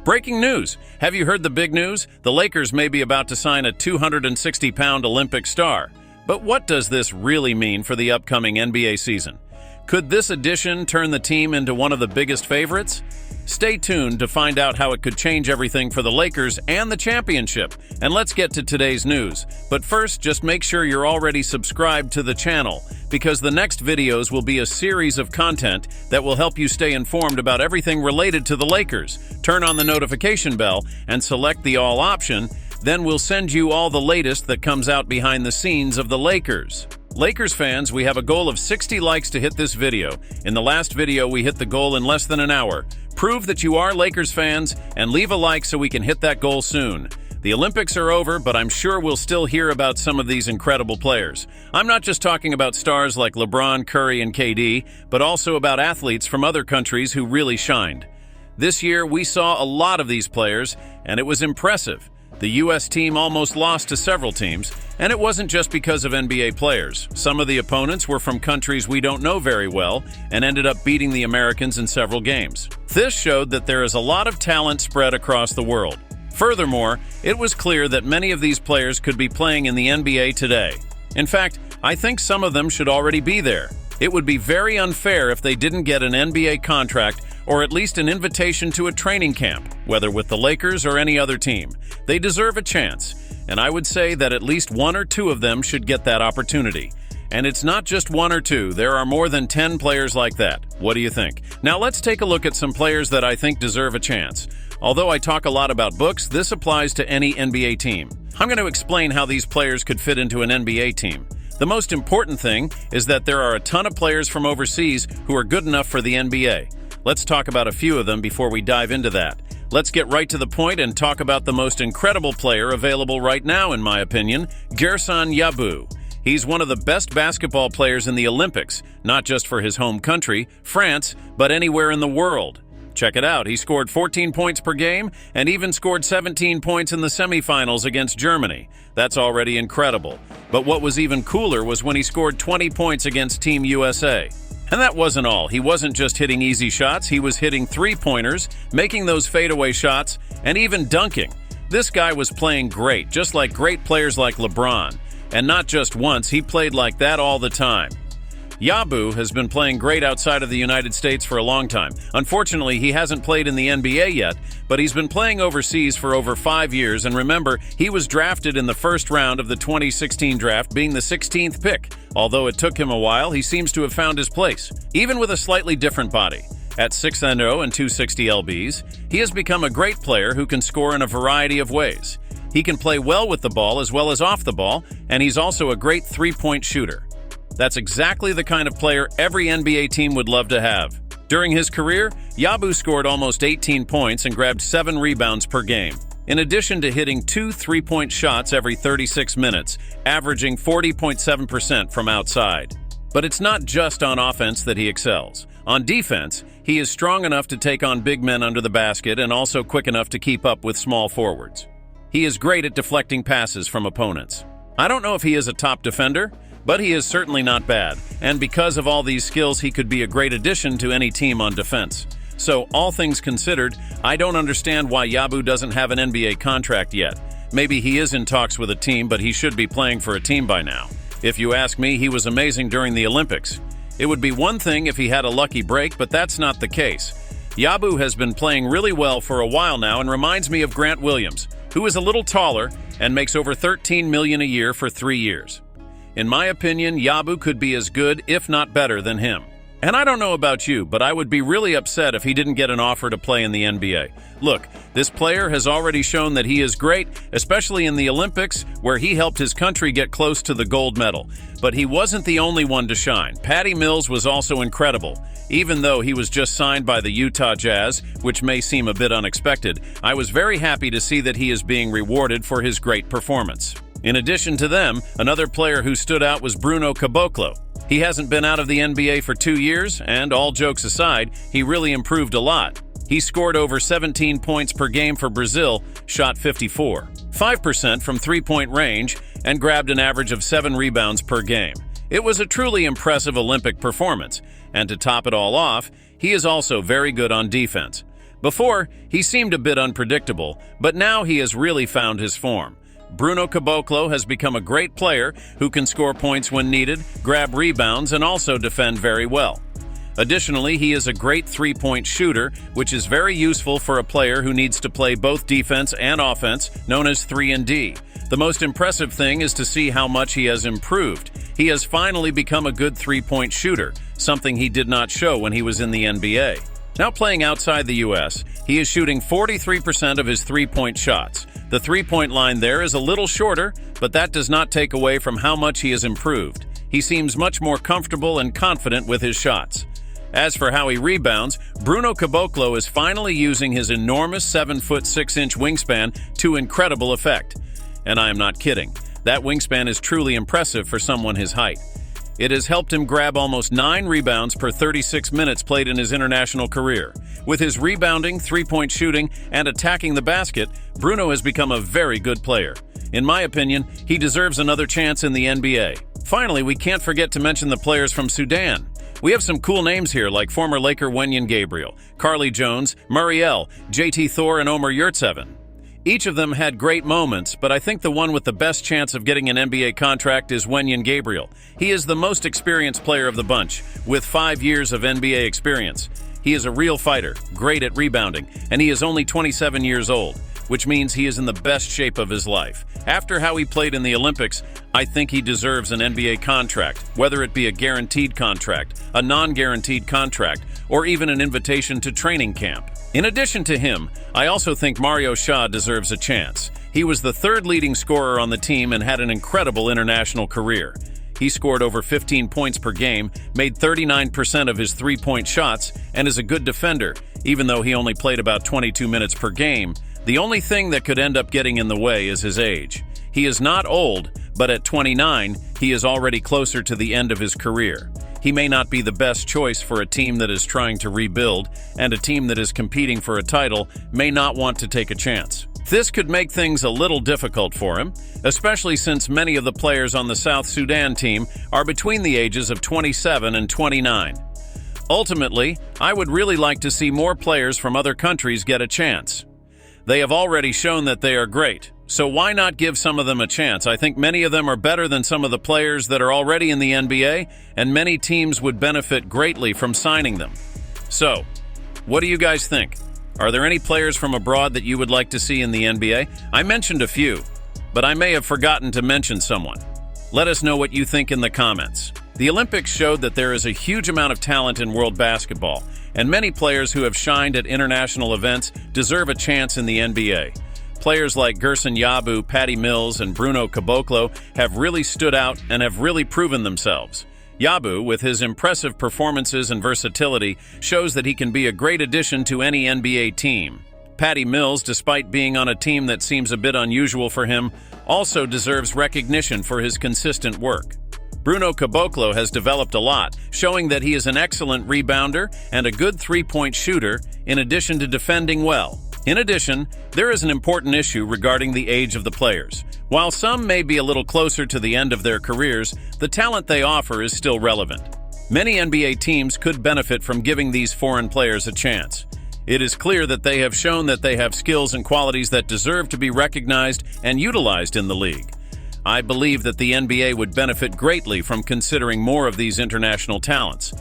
Breaking news! Have you heard the big news? The Lakers may be about to sign a 260-pound Olympic star. But what does this really mean for the upcoming NBA season? Could this addition turn the team into one of the biggest favorites? Stay tuned to find out how it could change everything for the Lakers and the championship. And let's get to today's news. But first, just make sure you're already subscribed to the channel, because the next videos will be a series of content that will help you stay informed about everything related to the Lakers. Turn on the notification bell and select the All option. Then we'll send you all the latest that comes out behind the scenes of the Lakers. Lakers fans, we have a goal of 60 likes to hit this video. In the last video, we hit the goal in less than an hour. Prove that you are Lakers fans and leave a like so we can hit that goal soon. The Olympics are over, but I'm sure we'll still hear about some of these incredible players. I'm not just talking about stars like LeBron, Curry, and KD, but also about athletes from other countries who really shined. This year, we saw a lot of these players, and it was impressive. The U.S. team almost lost to several teams, and it wasn't just because of NBA players. Some of the opponents were from countries we don't know very well and ended up beating the Americans in several games. This showed that there is a lot of talent spread across the world. Furthermore, it was clear that many of these players could be playing in the NBA today. In fact, I think some of them should already be there. It would be very unfair if they didn't get an NBA contract or at least an invitation to a training camp, whether with the Lakers or any other team. They deserve a chance, and I would say that at least one or two of them should get that opportunity. And it's not just one or two, there are more than 10 players like that. What do you think? Now let's take a look at some players that I think deserve a chance. Although I talk a lot about books, this applies to any NBA team. I'm going to explain how these players could fit into an NBA team. The most important thing is that there are a ton of players from overseas who are good enough for the NBA. Let's talk about a few of them before we dive into that. Let's get right to the point and talk about the most incredible player available right now, in my opinion, Guerschon Yabou. He's one of the best basketball players in the Olympics, not just for his home country, France, but anywhere in the world. Check it out, he scored 14 points per game and even scored 17 points in the semifinals against Germany. That's already incredible. But what was even cooler was when he scored 20 points against Team USA. And that wasn't all. He wasn't just hitting easy shots, he was hitting three-pointers, making those fadeaway shots, and even dunking. This guy was playing great, just like great players like LeBron. And not just once, he played like that all the time. Yabou has been playing great outside of the United States for a long time. Unfortunately, he hasn't played in the NBA yet, but he's been playing overseas for over 5 years, and remember, he was drafted in the first round of the 2016 draft, being the 16th pick. Although it took him a while, he seems to have found his place, even with a slightly different body. At 6'0" and 260 lbs, he has become a great player who can score in a variety of ways. He can play well with the ball as well as off the ball, and he's also a great three-point shooter. That's exactly the kind of player every NBA team would love to have. During his career, Yabou scored almost 18 points and grabbed 7 rebounds per game, in addition to hitting 2 three-point shots every 36 minutes, averaging 40.7% from outside. But it's not just on offense that he excels. On defense, he is strong enough to take on big men under the basket and also quick enough to keep up with small forwards. He is great at deflecting passes from opponents. I don't know if he is a top defender, but he is certainly not bad, and because of all these skills, he could be a great addition to any team on defense. So, all things considered, I don't understand why Yabou doesn't have an NBA contract yet. Maybe he is in talks with a team, but he should be playing for a team by now. If you ask me, he was amazing during the Olympics. It would be one thing if he had a lucky break, but that's not the case. Yabou has been playing really well for a while now and reminds me of Grant Williams, who is a little taller and makes over $13 million a year for 3 years. In my opinion, Yabou could be as good, if not better, than him. And I don't know about you, but I would be really upset if he didn't get an offer to play in the NBA. Look, this player has already shown that he is great, especially in the Olympics, where he helped his country get close to the gold medal. But he wasn't the only one to shine. Patty Mills was also incredible. Even though he was just signed by the Utah Jazz, which may seem a bit unexpected, I was very happy to see that he is being rewarded for his great performance. In addition to them, another player who stood out was Bruno Caboclo. He hasn't been out of the NBA for 2 years, and all jokes aside, he really improved a lot. He scored over 17 points per game for Brazil, shot 5% from three-point range, and grabbed an average of 7 rebounds per game. It was a truly impressive Olympic performance, and to top it all off, he is also very good on defense. Before, he seemed a bit unpredictable, but now he has really found his form. Bruno Caboclo has become a great player who can score points when needed, grab rebounds, and also defend very well. Additionally, he is a great three-point shooter, which is very useful for a player who needs to play both defense and offense, known as 3-and-D. The most impressive thing is to see how much he has improved. He has finally become a good three-point shooter, something he did not show when he was in the NBA. Now playing outside the U.S., he is shooting 43% of his three-point shots. The three-point line there is a little shorter, but that does not take away from how much he has improved. He seems much more comfortable and confident with his shots. As for how he rebounds, Bruno Caboclo is finally using his enormous 7'6" wingspan to incredible effect. And I am not kidding. That wingspan is truly impressive for someone his height. It has helped him grab almost 9 rebounds per 36 minutes played in his international career. With his rebounding, three-point shooting, and attacking the basket, Bruno has become a very good player. In my opinion, he deserves another chance in the NBA. Finally, we can't forget to mention the players from Sudan. We have some cool names here like former Laker Wenyen Gabriel, Carly Jones, Muriel, JT Thor, and Omer Yurtseven. Each of them had great moments, but I think the one with the best chance of getting an NBA contract is Wenyen Gabriel. He is the most experienced player of the bunch, with 5 years of NBA experience. He is a real fighter, great at rebounding, and he is only 27 years old, which means he is in the best shape of his life. After how he played in the Olympics, I think he deserves an NBA contract, whether it be a guaranteed contract, a non-guaranteed contract, or even an invitation to training camp. In addition to him, I also think Mario Shaw deserves a chance. He was the third leading scorer on the team and had an incredible international career. He scored over 15 points per game, made 39% of his three-point shots, and is a good defender, even though he only played about 22 minutes per game. The only thing that could end up getting in the way is his age. He is not old, but at 29, he is already closer to the end of his career. He may not be the best choice for a team that is trying to rebuild, and a team that is competing for a title may not want to take a chance. This could make things a little difficult for him, especially since many of the players on the South Sudan team are between the ages of 27 and 29. Ultimately, I would really like to see more players from other countries get a chance. They have already shown that they are great, so why not give some of them a chance? I think many of them are better than some of the players that are already in the NBA, and many teams would benefit greatly from signing them. So, what do you guys think? Are there any players from abroad that you would like to see in the NBA? I mentioned a few, but I may have forgotten to mention someone. Let us know what you think in the comments. The Olympics showed that there is a huge amount of talent in world basketball, and many players who have shined at international events deserve a chance in the NBA. Players like Gerson Yabu, Patty Mills, and Bruno Caboclo have really stood out and have really proven themselves. Yabu, with his impressive performances and versatility, shows that he can be a great addition to any NBA team. Patty Mills, despite being on a team that seems a bit unusual for him, also deserves recognition for his consistent work. Bruno Caboclo has developed a lot, showing that he is an excellent rebounder and a good three-point shooter, in addition to defending well. In addition, there is an important issue regarding the age of the players. While some may be a little closer to the end of their careers, the talent they offer is still relevant. Many NBA teams could benefit from giving these foreign players a chance. It is clear that they have shown that they have skills and qualities that deserve to be recognized and utilized in the league. I believe that the NBA would benefit greatly from considering more of these international talents.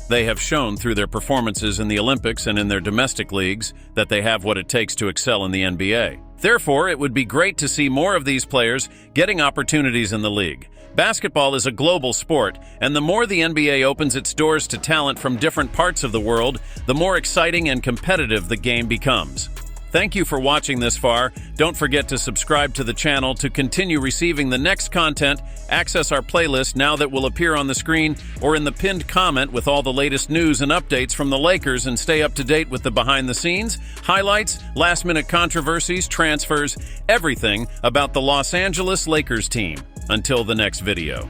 They have shown through their performances in the Olympics and in their domestic leagues that they have what it takes to excel in the NBA. Therefore, it would be great to see more of these players getting opportunities in the league. Basketball is a global sport, and the more the NBA opens its doors to talent from different parts of the world, the more exciting and competitive the game becomes. Thank you for watching this far. Don't forget to subscribe to the channel to continue receiving the next content, access our playlist now that will appear on the screen or in the pinned comment with all the latest news and updates from the Lakers, and stay up to date with the behind the scenes, highlights, last-minute controversies, transfers, everything about the Los Angeles Lakers team. Until the next video.